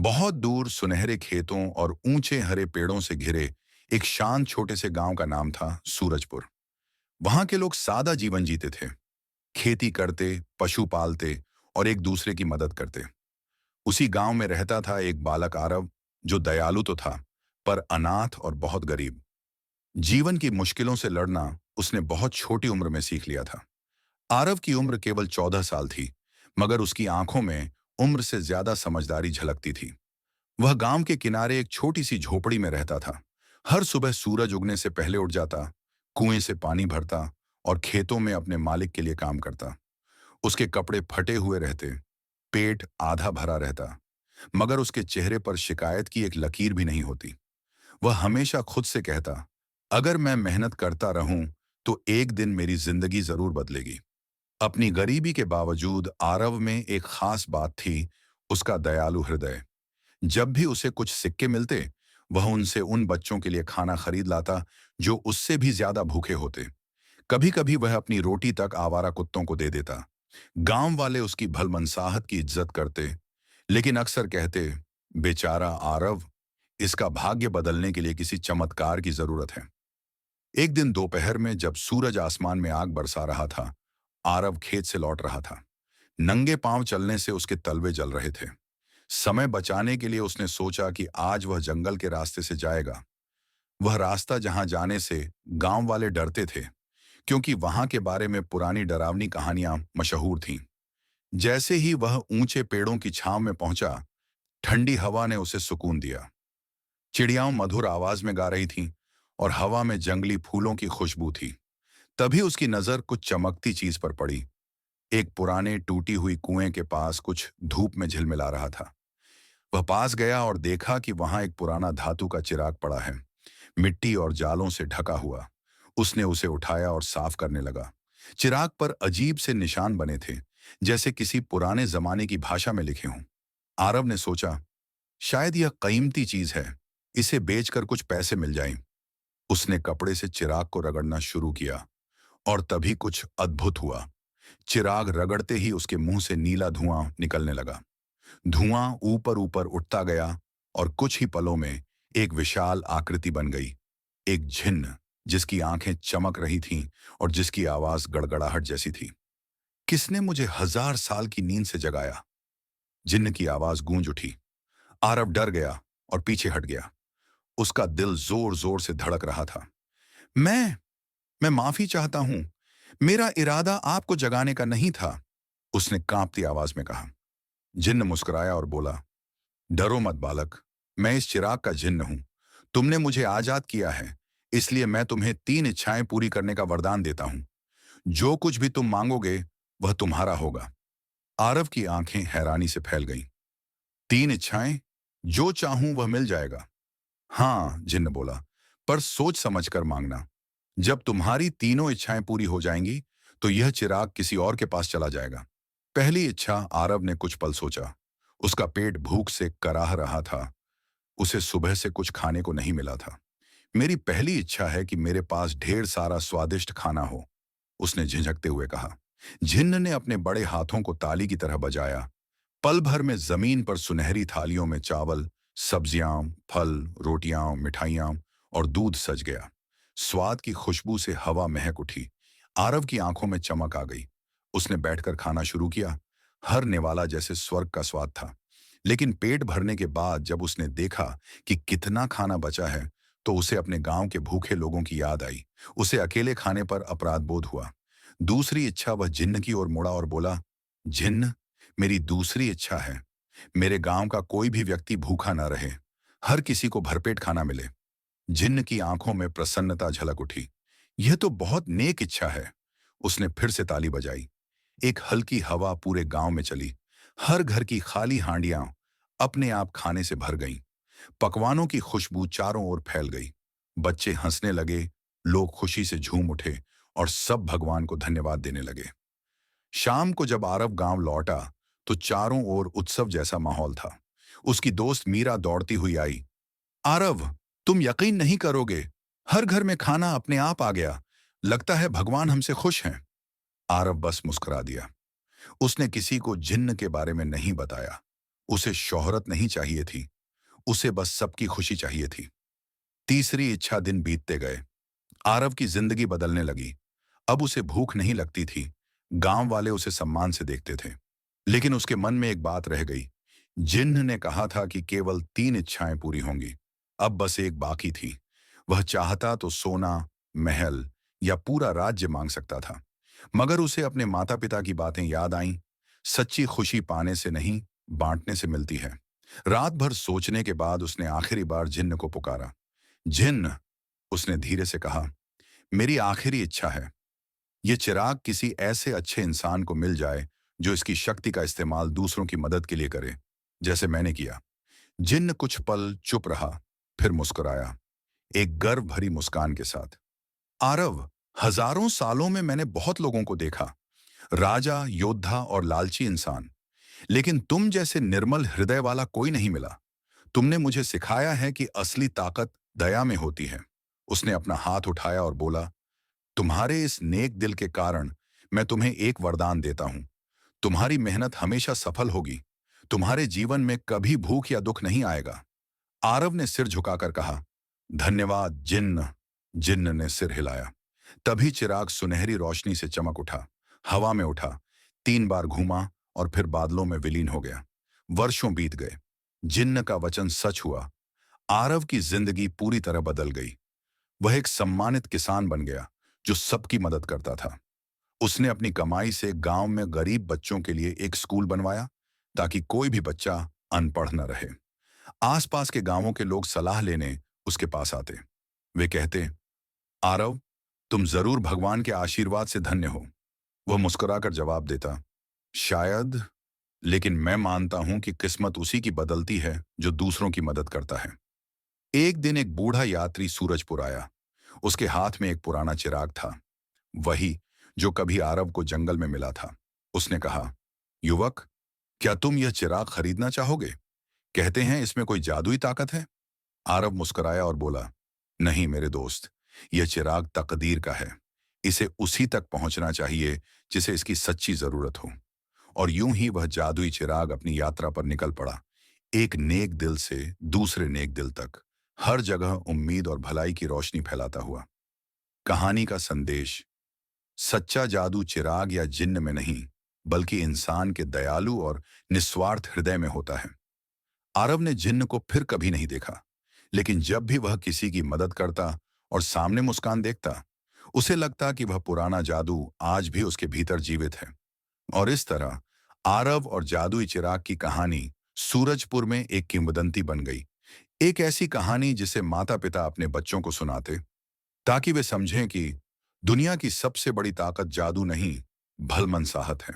बहुत दूर सुनहरे खेतों और ऊंचे हरे पेड़ों से घिरे एक शांत छोटे से गांव का नाम था सूरजपुर। वहां के लोग सादा जीवन जीते थे। खेती करते, पशु पालते और एक दूसरे की मदद करते। उसी गांव में रहता था एक बालक आरव, जो दयालु तो था, पर अनाथ और बहुत गरीब। जीवन की मुश्किलों से लड़ना उसने बहुत छोटी उम्र में सीख लिया था। आरव की उम्र केवल 14 साल थी, मगर उसकी आंखों में उम्र से ज्यादा समझदारी झलकती थी। वह गांव के किनारे एक छोटी सी झोपड़ी में रहता था। हर सुबह सूरज उगने से पहले उठ जाता, कुएं से पानी भरता और खेतों में अपने मालिक के लिए काम करता। उसके कपड़े फटे हुए रहते, पेट आधा भरा रहता, मगर उसके चेहरे पर शिकायत की एक लकीर भी नहीं होती। वह हमेशा खुद से कहता, अगर मैं मेहनत करता रहूं तो एक दिन मेरी जिंदगी जरूर बदलेगी। अपनी गरीबी के बावजूद आरव में एक खास बात थी, उसका दयालु हृदय। जब भी उसे कुछ सिक्के मिलते, वह उनसे उन बच्चों के लिए खाना खरीद लाता जो उससे भी ज्यादा भूखे होते। कभी कभी वह अपनी रोटी तक आवारा कुत्तों को दे देता। गांव वाले उसकी भलमनसाहत की इज्जत करते, लेकिन अक्सर कहते, बेचारा आरव, इसका भाग्य बदलने के लिए किसी चमत्कार की जरूरत है। एक दिन दोपहर में जब सूरज आसमान में आग बरसा रहा था, आरव खेत से लौट रहा था। नंगे पांव चलने से उसके तलवे जल रहे थे। समय बचाने के लिए उसने सोचा कि आज वह जंगल के रास्ते से जाएगा। वह रास्ता जहां जाने से गांव वाले डरते थे, क्योंकि वहां के बारे में पुरानी डरावनी कहानियां मशहूर थीं। जैसे ही वह ऊंचे पेड़ों की छांव में पहुंचा, ठंडी हवा ने उसे सुकून दिया। चिड़ियाओं मधुर आवाज में गा रही थीं और हवा में जंगली फूलों की खुशबू थी। तभी उसकी नजर कुछ चमकती चीज पर पड़ी। एक पुराने टूटी हुई कुएं के पास कुछ धूप में झिलमिला रहा था। वह पास गया और देखा कि वहां एक पुराना धातु का चिराग पड़ा है, मिट्टी और जालों से ढका हुआ। उसने उसे उठाया और साफ करने लगा। चिराग पर अजीब से निशान बने थे, जैसे किसी पुराने जमाने की भाषा में लिखे हों। आरव ने सोचा, शायद यह कीमती चीज है, इसे बेचकर कुछ पैसे मिल जाएं। उसने कपड़े से चिराग को रगड़ना शुरू किया और तभी कुछ अद्भुत हुआ। चिराग रगड़ते ही उसके मुंह से नीला धुआं निकलने लगा। धुआं ऊपर ऊपर उठता गया और कुछ ही पलों में एक विशाल आकृति बन गई। एक जिन्न, जिसकी आंखें चमक रही थीं और जिसकी आवाज गड़गड़ाहट जैसी थी। किसने मुझे 1000 साल की नींद से जगाया? जिन्न की आवाज गूंज उठी। आरव डर गया और पीछे हट गया। उसका दिल जोर जोर से धड़क रहा था। मैं मैं माफी चाहता हूं। मेरा इरादा आपको जगाने का नहीं था, उसने कांपती आवाज में कहा। जिन्न मुस्कुराया और बोला, डरो मत बालक, मैं इस चिराग का जिन्न हूं। तुमने मुझे आजाद किया है, इसलिए मैं तुम्हें 3 इच्छाएं पूरी करने का वरदान देता हूं। जो कुछ भी तुम मांगोगे वह तुम्हारा होगा। आरव की आंखें हैरानी से फैल गईं। 3 इच्छाएं? जो चाहूं वह मिल जाएगा। हाँ, जिन्न बोला, पर सोच समझ कर मांगना। जब तुम्हारी तीनों इच्छाएं पूरी हो जाएंगी तो यह चिराग किसी और के पास चला जाएगा। पहली इच्छा, आरव ने कुछ पल सोचा। उसका पेट भूख से कराह रहा था। उसे सुबह से कुछ खाने को नहीं मिला था। मेरी पहली इच्छा है कि मेरे पास ढेर सारा स्वादिष्ट खाना हो, उसने झिझकते हुए कहा। जिन्न ने अपने बड़े हाथों को ताली की तरह बजाया। पल भर में जमीन पर सुनहरी थालियों में चावल, सब्जियां, फल, रोटियां, मिठाइयां और दूध सज गया। स्वाद की खुशबू से हवा महक उठी। आरव की आंखों में चमक आ गई। उसने बैठकर खाना शुरू किया। हर निवाला जैसे स्वर्ग का स्वाद था। लेकिन पेट भरने के बाद जब उसने देखा कि कितना खाना बचा है, तो उसे अपने गांव के भूखे लोगों की याद आई। उसे अकेले खाने पर अपराध बोध हुआ। दूसरी इच्छा, वह जिन्न की ओर मुड़ा और बोला, जिन्न, मेरी दूसरी इच्छा है, मेरे गांव का कोई भी व्यक्ति भूखा ना रहे, हर किसी को भरपेट खाना मिले। जिन्न की आंखों में प्रसन्नता झलक उठी। यह तो बहुत नेक इच्छा है। उसने फिर से ताली बजाई। एक हल्की हवा पूरे गांव में चली। हर घर की खाली हांडियां अपने आप खाने से भर गईं। पकवानों की खुशबू चारों ओर फैल गई। बच्चे हंसने लगे, लोग खुशी से झूम उठे और सब भगवान को धन्यवाद देने लगे। शाम को जब आरव गांव लौटा तो चारों ओर उत्सव जैसा माहौल था। उसकी दोस्त मीरा दौड़ती हुई आई। आरव, तुम यकीन नहीं करोगे, हर घर में खाना अपने आप आ गया। लगता है भगवान हमसे खुश हैं। आरव बस मुस्कुरा दिया। उसने किसी को जिन्न के बारे में नहीं बताया। उसे शोहरत नहीं चाहिए थी, उसे बस सबकी खुशी चाहिए थी। तीसरी इच्छा दिन बीतते गए। आरव की जिंदगी बदलने लगी। अब उसे भूख नहीं लगती थी। गांव वाले उसे सम्मान से देखते थे। लेकिन उसके मन में एक बात रह गई। जिन्न ने कहा था कि केवल 3 इच्छाएं पूरी होंगी। अब बस एक बाकी थी। वह चाहता तो सोना, महल या पूरा राज्य मांग सकता था। मगर उसे अपने माता पिता की बातें याद आईं। सच्ची खुशी पाने से नहीं, बांटने से मिलती है। रात भर सोचने के बाद उसने आखिरी बार जिन्न को पुकारा। जिन्न, उसने धीरे से कहा, मेरी आखिरी इच्छा है। ये चिराग किसी ऐसे अच्छे इंसान को मिल जाए जो इसकी शक्ति का इस्तेमाल दूसरों की मदद के लिए करे, जैसे मैंने किया। जिन्न कुछ पल चुप रहा, फिर मुस्कुराया, एक गर्व भरी मुस्कान के साथ। आरव, हजारों सालों में मैंने बहुत लोगों को देखा, राजा, योद्धा और लालची इंसान, लेकिन तुम जैसे निर्मल हृदय वाला कोई नहीं मिला। तुमने मुझे सिखाया है कि असली ताकत दया में होती है। उसने अपना हाथ उठाया और बोला, तुम्हारे इस नेक दिल के कारण मैं तुम्हें एक वरदान देता हूं। तुम्हारी मेहनत हमेशा सफल होगी। तुम्हारे जीवन में कभी भूख या दुख नहीं आएगा। आरव ने सिर झुकाकर कहा, धन्यवाद जिन्न। जिन्न ने सिर हिलाया। तभी चिराग सुनहरी रोशनी से चमक उठा, हवा में उठा, 3 बार घूमा और फिर बादलों में विलीन हो गया। वर्षों बीत गए। जिन्न का वचन सच हुआ। आरव की जिंदगी पूरी तरह बदल गई। वह एक सम्मानित किसान बन गया जो सबकी मदद करता था। उसने अपनी कमाई से गांव में गरीब बच्चों के लिए एक स्कूल बनवाया ताकि कोई भी बच्चा अनपढ़ न रहे। आसपास के गांवों के लोग सलाह लेने उसके पास आते। वे कहते, आरव, तुम जरूर भगवान के आशीर्वाद से धन्य हो। वह मुस्कुराकर जवाब देता, शायद, लेकिन मैं मानता हूं कि किस्मत उसी की बदलती है जो दूसरों की मदद करता है। एक दिन एक बूढ़ा यात्री सूरजपुर आया। उसके हाथ में एक पुराना चिराग था, वही जो कभी आरव को जंगल में मिला था। उसने कहा, युवक, क्या तुम यह चिराग खरीदना चाहोगे? कहते हैं इसमें कोई जादुई ताकत है। आरव मुस्कुराया और बोला, नहीं मेरे दोस्त, यह चिराग तकदीर का है। इसे उसी तक पहुंचना चाहिए जिसे इसकी सच्ची जरूरत हो। और यूं ही वह जादुई चिराग अपनी यात्रा पर निकल पड़ा, एक नेक दिल से दूसरे नेक दिल तक, हर जगह उम्मीद और भलाई की रोशनी फैलाता हुआ। कहानी का संदेश, सच्चा जादू चिराग या जिन्न में नहीं, बल्कि इंसान के दयालु और निस्वार्थ हृदय में होता है। आरव ने जिन्न को फिर कभी नहीं देखा, लेकिन जब भी वह किसी की मदद करता और सामने मुस्कान देखता, उसे लगता कि वह पुराना जादू आज भी उसके भीतर जीवित है। और इस तरह आरव और जादुई चिराग की कहानी सूरजपुर में एक किंवदंती बन गई। एक ऐसी कहानी जिसे माता पिता अपने बच्चों को सुनाते ताकि वे समझें कि दुनिया की सबसे बड़ी ताकत जादू नहीं, भलमनसाहत है।